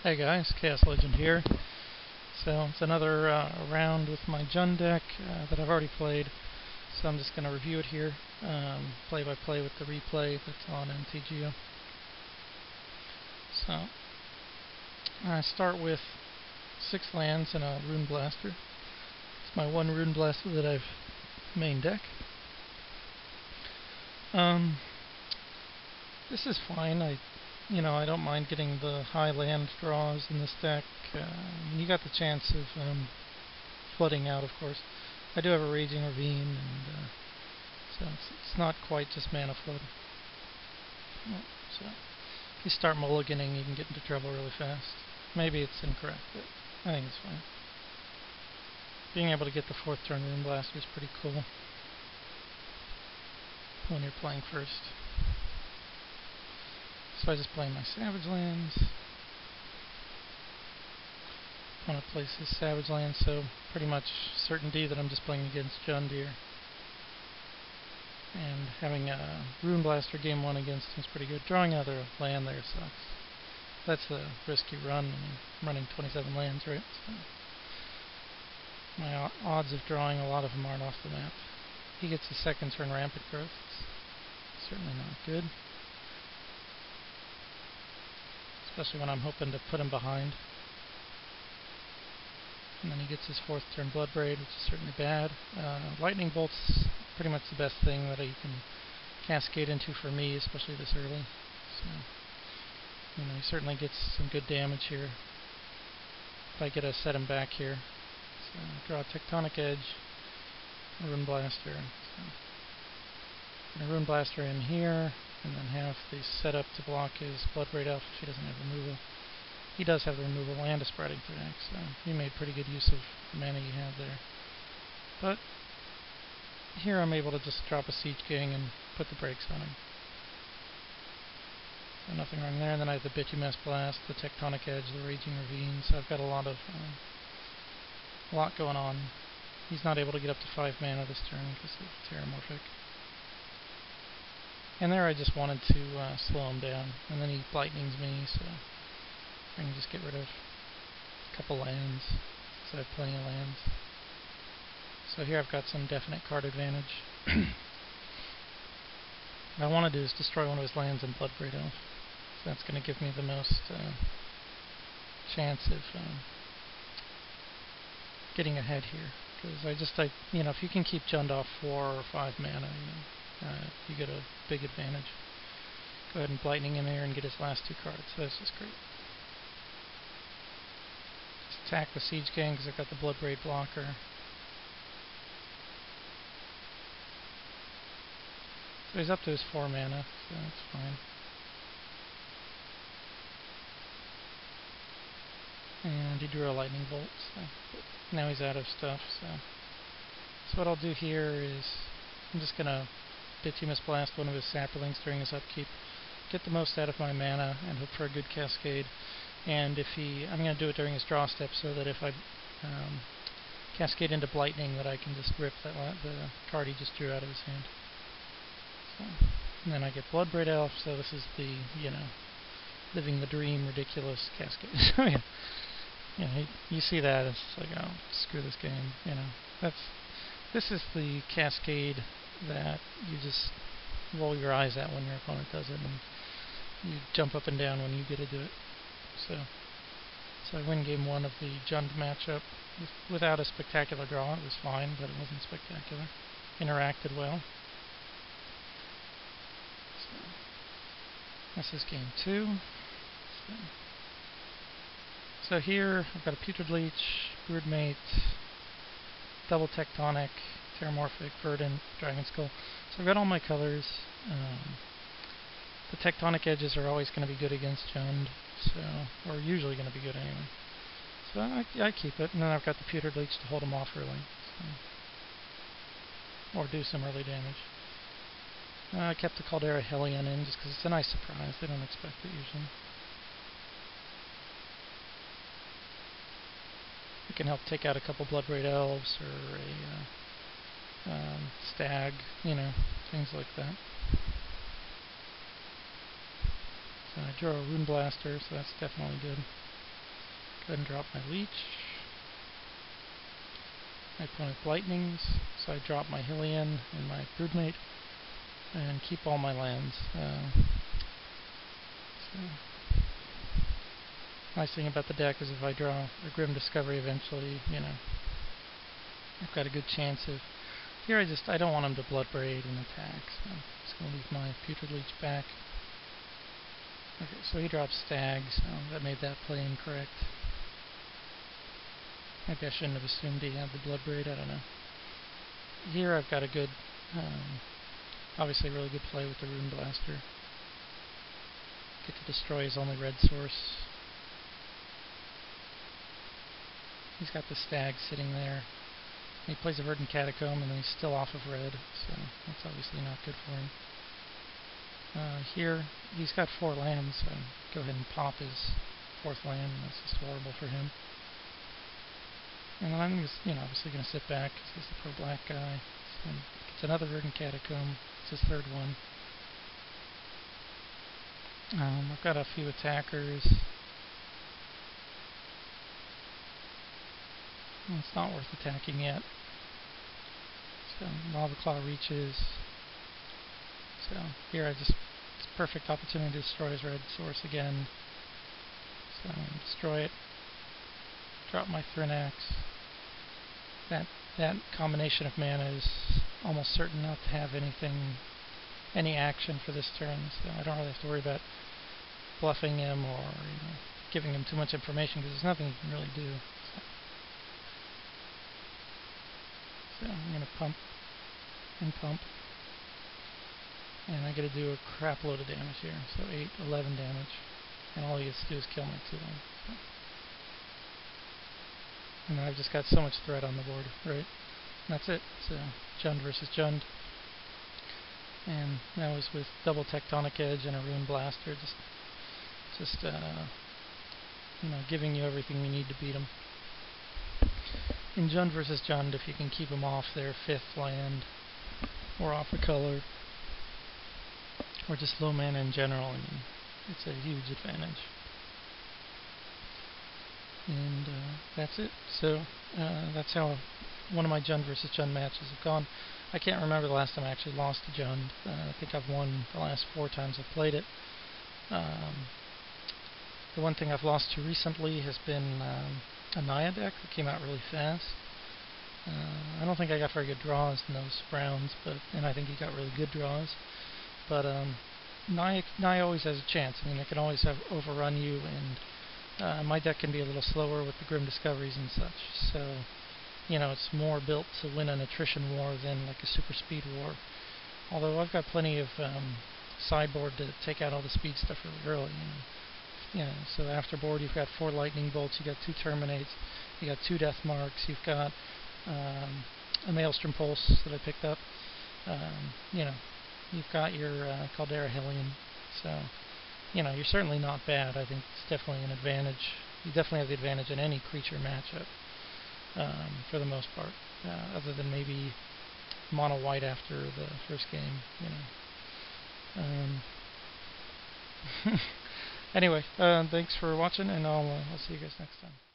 Hey guys, Xaoslegend here. So it's another round with my Jund deck that I've already played. So I'm just going to review it here, play by play with the replay that's on MTGO. So I start with 6 lands and a Rune Blaster. It's my one Rune Blaster that I've main deck. This is fine. I don't mind getting the high land draws in this deck. You got the chance of flooding out, of course. I do have a Raging Ravine, and so it's not quite just mana flood. So if you start mulliganing, you can get into trouble really fast. Maybe it's incorrect, but I think it's fine. Being able to get the 4th turn Rune Blaster is pretty cool when you're playing first. So I just play my Savage Lands. I want to place this Savage Land, so pretty much certainty that I'm just playing against Jund here. And having a Rune Blaster game 1 against him is pretty good. Drawing another land there sucks. That's a risky run. I mean, I'm running 27 lands, right? So my odds of drawing a lot of them aren't off the map. He gets a 2nd turn Rampant Growth. It's certainly not good. Especially when I'm hoping to put him behind. And then he gets his 4th turn Bloodbraid, which is certainly bad. Lightning Bolt's pretty much the best thing that he can cascade into for me, especially this early. So, he certainly gets some good damage here. If I get to set him back here. So draw a Tectonic Edge, a Rune Blaster. So, and a Rune Blaster in here, and then have the setup to block his Bloodbraid Elf if he doesn't have removal. He does have the removal and a Spreading Threat, so he made pretty good use of the mana he had there. But here I'm able to just drop a Siege Gang and put the brakes on him. So nothing wrong there. And then I have the Bituminous Blast, the Tectonic Edge, the Raging Ravine, so I've got a lot going on. He's not able to get up to 5 mana this turn because of Terramorphic. And there I just wanted to slow him down, and then he lightnings me, so I can just get rid of a couple lands, so I have plenty of lands. So here I've got some definite card advantage. What I want to do is destroy one of his lands and Bloodbraid Elf. So that's going to give me the most chance of getting ahead here. Because if you can keep Jund off 4 or 5 mana, you get a big advantage. Go ahead and Lightning him here and get his last 2 cards. So that's just great. Just attack the Siege Gang because I've got the Bloodbraid blocker. So he's up to his 4 mana, so that's fine. And he drew a Lightning Bolt, so now he's out of stuff. So what I'll do here is I'm just going to Bituminous Blast one of his Saplings during his upkeep, get the most out of my mana, and hope for a good cascade. And I'm going to do it during his draw step, so that if I cascade into Blightning, that I can just rip the card he just drew out of his hand. So, and then I get Bloodbraid Elf, so this is the, living the dream, ridiculous cascade. So you see that, it's like, oh, screw this game, This is the cascade that you just roll your eyes at when your opponent does it, and you jump up and down when you get to do it. So I win game 1 of the Jund matchup without a spectacular draw. It was fine, but it wasn't spectacular. Interacted well. So this is game 2. So here I've got a Putrid Leech, Broodmate, double Tectonic, Terramorphic, Verdant, Dragon Skull. So I've got all my colors. The Tectonic Edges are always going to be good against Jund, or usually going to be good anyway. So I keep it, and then I've got the Putrid Leech to hold them off early, or do some early damage. I kept the Caldera Hellion in just because it's a nice surprise. They don't expect it usually. It can help take out a couple Bloodbraid Elves or a Stag, things like that. So I draw a Rune Blaster, so that's definitely good. Then drop my leech. My opponent lightnings, so I drop my Hylian and my Broodmate, and keep all my lands. Nice thing about the deck is if I draw a Grim Discovery eventually, I've got a good chance of... Here I don't want him to Blood Braid and attack, so I'm just going to leave my Putrid Leech back. Okay, so he drops Stag, so that made that play incorrect. Maybe I shouldn't have assumed he had the Blood Braid, I don't know. Here I've got a good, obviously really good play with the Rune Blaster. Get to destroy his only red source. He's got the Stag sitting there. He plays a Verdant Catacomb and then he's still off of red, so that's obviously not good for him. Here, he's got 4 lands, so go ahead and pop his 4th land, and that's just horrible for him. And then I'm just, obviously going to sit back because he's the pro-black guy. So it's another Verdant Catacomb. It's his 3rd one. I've got a few attackers. It's not worth attacking yet. So Lava Claw reaches. So here it's a perfect opportunity to destroy his red source again. So destroy it. Drop my Thrinax. That combination of mana is almost certain not to have any action for this turn, so I don't really have to worry about bluffing him or giving him too much information because there's nothing he can really do. So I'm going to pump and pump, and I got to do a crap load of damage here. So 8, 11 damage, and all he gets to do is kill my 2 lands. So. And then I've just got so much threat on the board, right? And that's it. So Jund versus Jund. And that was with double Tectonic Edge and a Rune Blaster, just giving you everything you need to beat him. In Jund versus Jund, if you can keep him off their 5th land, or off a color, or just low mana in general, it's a huge advantage. And that's it. So that's how one of my Jund versus Jund matches have gone. I can't remember the last time I actually lost to Jund. I think I've won the last 4 times I've played it. The one thing I've lost to recently has been a Naya deck that came out really fast. I don't think I got very good draws in those rounds, and I think he got really good draws. But Naya always has a chance. I can always overrun you, and my deck can be a little slower with the Grim Discoveries and such. So, it's more built to win an attrition war than like a super speed war. Although I've got plenty of sideboard to take out all the speed stuff really early. So afterboard you've got 4 Lightning Bolts, you've got 2 Terminates, you got 2 Death Marks, you've got a Maelstrom Pulse that I picked up. You've got your Caldera Hylian. So, you're certainly not bad. I think it's definitely an advantage. You definitely have the advantage in any creature matchup, for the most part, other than maybe mono white after the first game. Anyway, thanks for watching, and I'll see you guys next time.